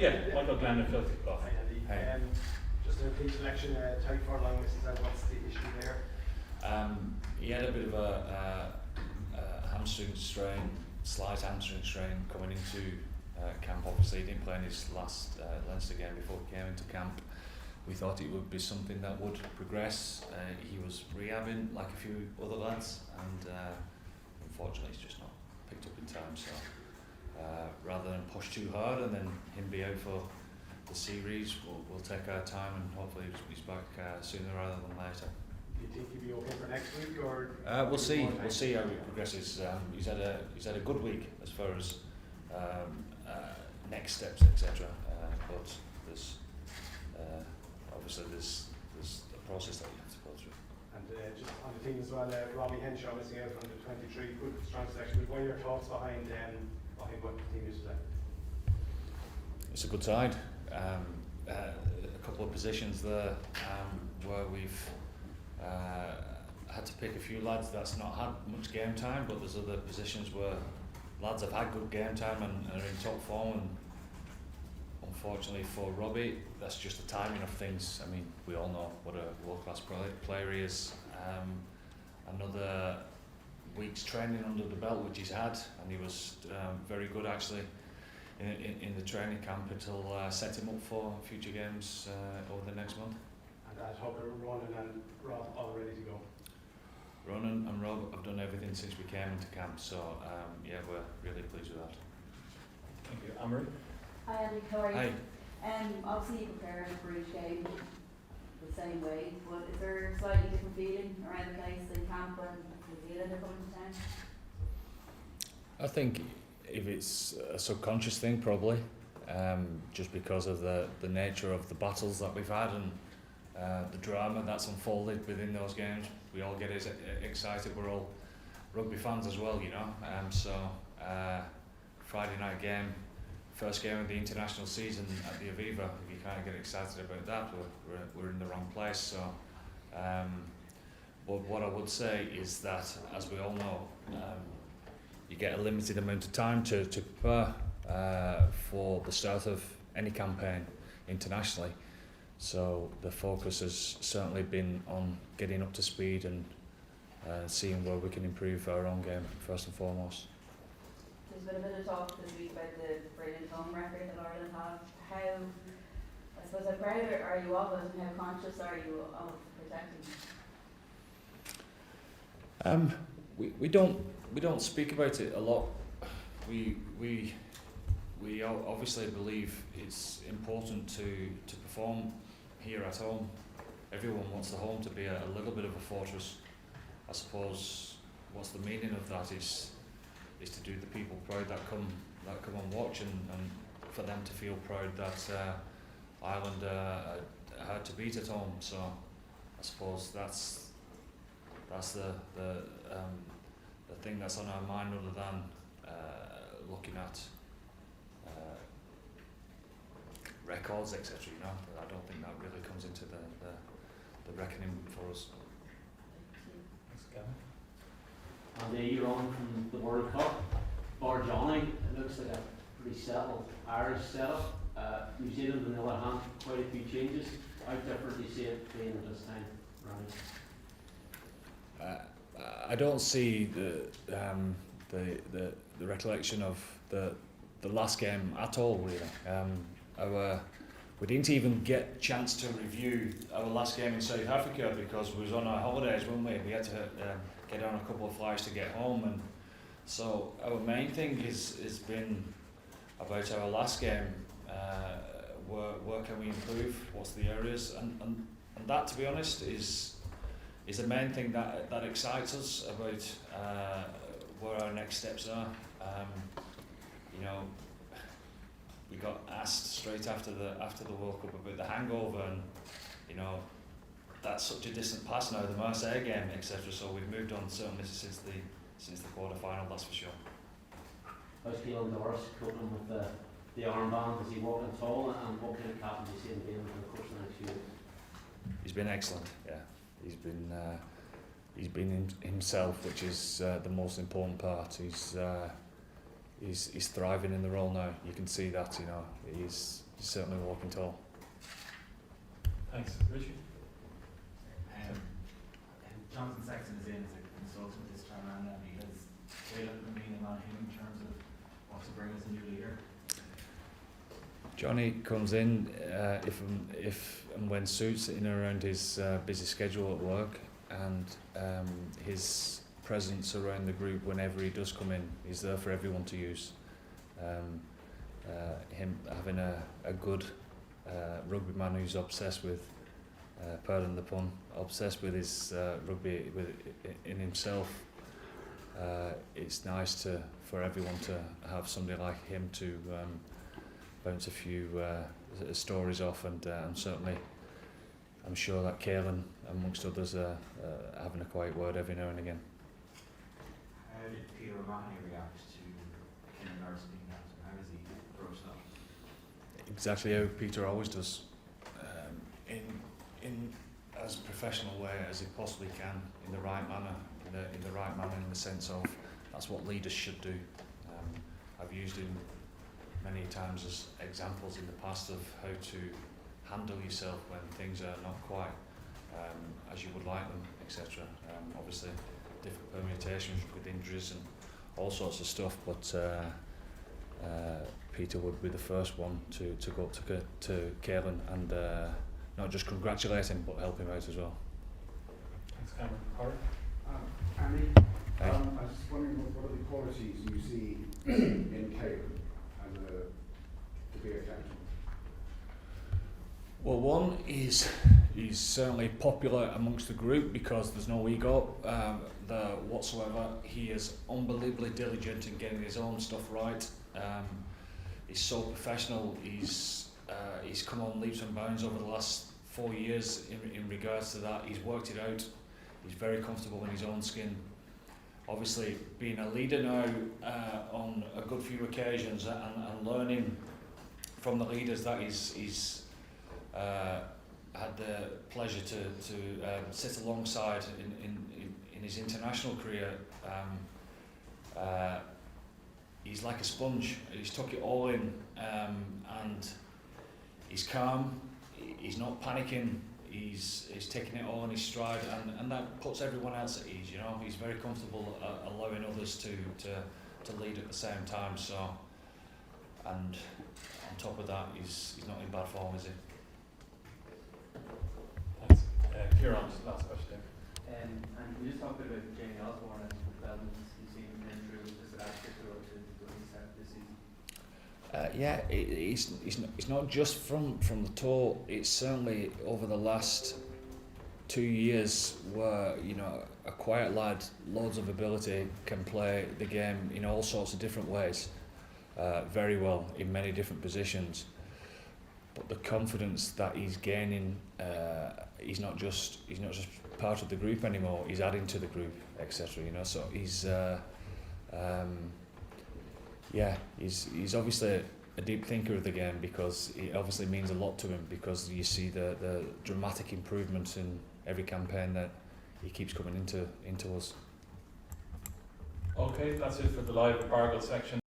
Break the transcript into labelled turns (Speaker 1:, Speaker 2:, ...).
Speaker 1: Yeah, Michael Glenn and Phil kick off.
Speaker 2: Hi Andy.
Speaker 1: Hi.
Speaker 2: Just a complete selection, Tyke Furlong misses out. What's the issue there?
Speaker 3: He had a bit of a hamstring strain, slight hamstring strain coming into camp. Obviously he didn't play in his last Leinster game before he came into camp. We thought it would be something that would progress. He was rehabbing like a few other lads, and unfortunately he's just not picked up in time, so rather than push too hard and then him be out for the series, we'll take our time and hopefully he's back sooner rather than later.
Speaker 2: Do you think he'll be okay for next week, or?
Speaker 3: We'll see. We'll see how it progresses. He's had a good week as far as next steps, etc. But there's obviously there's a process that you have to go through.
Speaker 2: And just on the team as well, Robbie Henshaw missing out from the 23, good strong selection. What are your thoughts behind what the team is today?
Speaker 3: It's a good side. A couple of positions there where we've had to pick a few lads that's not had much game time, but there's other positions where lads have had good game time and are in top form, and unfortunately for Robbie, that's just the timing of things. I mean, we all know what a world-class player he is. Another week's training under the belt which he's had, and he was very good actually in the training camp until set him up for future games over the next month.
Speaker 2: And I hope Ronan and Rob all ready to go.
Speaker 3: Ronan and Rob have done everything since we came into camp, so yeah, we're really pleased with that.
Speaker 1: Thank you. Amory?
Speaker 4: Hi Andy, how are you?
Speaker 3: Hi.
Speaker 4: Obviously you prepare for each game the same way, but is there a slightly different feeling around the place in camp when New Zealand are coming to town?
Speaker 3: I think if it's a subconscious thing, probably, just because of the nature of the battles that we've had and the drama that's unfolded within those games. We all get excited. We're all rugby fans as well, you know. So Friday night game, first game of the international season at the Aviva. If you kind of get excited about that, we're in the wrong place. So, but what I would say is that, as we all know, you get a limited amount of time to prepare for the start of any campaign internationally. So the focus has certainly been on getting up to speed and seeing where we can improve our own game first and foremost.
Speaker 4: There's been a bit of talk this week about the brilliant home record that Ireland have. I suppose how proud are you of it, and how conscious are you of protecting?
Speaker 3: We don't speak about it a lot. We obviously believe it's important to perform here at home. Everyone wants the home to be a little bit of a fortress. I suppose what's the meaning of that is to do the people proud that come and watch, and for them to feel proud that Ireland are hard to beat at home. So I suppose that's the thing that's on our mind, other than looking at records, etc. You know, I don't think that really comes into the reckoning for us.
Speaker 1: Thanks, Gavin.
Speaker 5: And you're on from the World Cup. Bar Johnny, it looks like a pretty settled Irish setup. New Zealand, on the other hand, quite a few changes. How different do you see it playing at this time round?
Speaker 3: I don't see the recollection of the last game at all, really. We didn't even get a chance to review our last game in South Africa because we was on our holidays, weren't we? We had to get on a couple of flights to get home, and so our main thing has been about our last game. Where can we improve? What's the areas? And that, to be honest, is the main thing that excites us about where our next steps are. You know, we got asked straight after the World Cup about the hangover, and you know, that's such a distant past now, the Marseille game, etc. So we've moved on certainly since the quarter-final, that's for sure.
Speaker 5: How's Keelan Doris coping with the armband? Is he walking tall, and what kind of captain do you see him being for the course of the next few years?
Speaker 3: He's been excellent, yeah. He's been himself, which is the most important part. he's thriving in the role now. You can see that, you know, he's certainly walking tall.
Speaker 1: Thanks. Richard?
Speaker 6: Jonathan Sexton is in as a consultant this time around now because Caleb been leaning on him in terms of what to bring as a new leader.
Speaker 3: Johnny comes in if and when suits, in and around his busy schedule at work, and his presence around the group whenever he does come in, he's there for everyone to use. Him having a good rugby man who's obsessed with, pardon the pun, obsessed with his rugby in himself. It's nice for everyone to have somebody like him to bounce a few stories off, and certainly I'm sure that Caelan, amongst others, having a quiet word every now and again.
Speaker 6: How did Peter O'Mahony react to Ken Norris being captain? How does he approach that?
Speaker 3: Exactly how Peter always does, in as professional way as he possibly can, in the right manner, in the right manner in the sense of that's what leaders should do. I've used him many times as examples in the past of how to handle yourself when things are not quite as you would like them, etc. Obviously, different permutations with injuries and all sorts of stuff, but Peter would be the first one to go up to Caelan and not just congratulate him, but help him out as well.
Speaker 1: Thanks, Cameron. Corey?
Speaker 7: Andy,
Speaker 3: Hey.
Speaker 7: I was just wondering what are the qualities you see in Caleb as to be a captain?
Speaker 3: Well, one is he's certainly popular amongst the group because there's no ego there whatsoever. He is unbelievably diligent in getting his own stuff right. He's so professional. He's come on leaps and bounds over the last 4 years in regards to that. He's worked it out. He's very comfortable in his own skin. Obviously, being a leader now on a good few occasions and learning from the leaders that he's had the pleasure to sit alongside in his international career. He's like a sponge. He's took it all in, and he's calm. He's not panicking. He's taking it all in his stride, and that puts everyone else at ease. You know, he's very comfortable allowing others to lead at the same time. So, and on top of that, he's not in bad form, is he?
Speaker 1: Thanks. Kieran, last question.
Speaker 8: And can you just talk a bit about Jamie Osborne and the developments you've seen him through just that particular to when he started this season?
Speaker 3: It's not just from the toe. It's certainly over the last 2 years where, you know, a quiet lad, loads of ability, can play the game in all sorts of different ways, very well in many different positions. But the confidence that he's gaining, he's not just part of the group anymore. He's adding to the group, etc. You know, so he's he's obviously a deep thinker of the game, because it obviously means a lot to him, because you see the dramatic improvements in every campaign that he keeps coming into us.
Speaker 1: Okay, that's it for the live embargo section.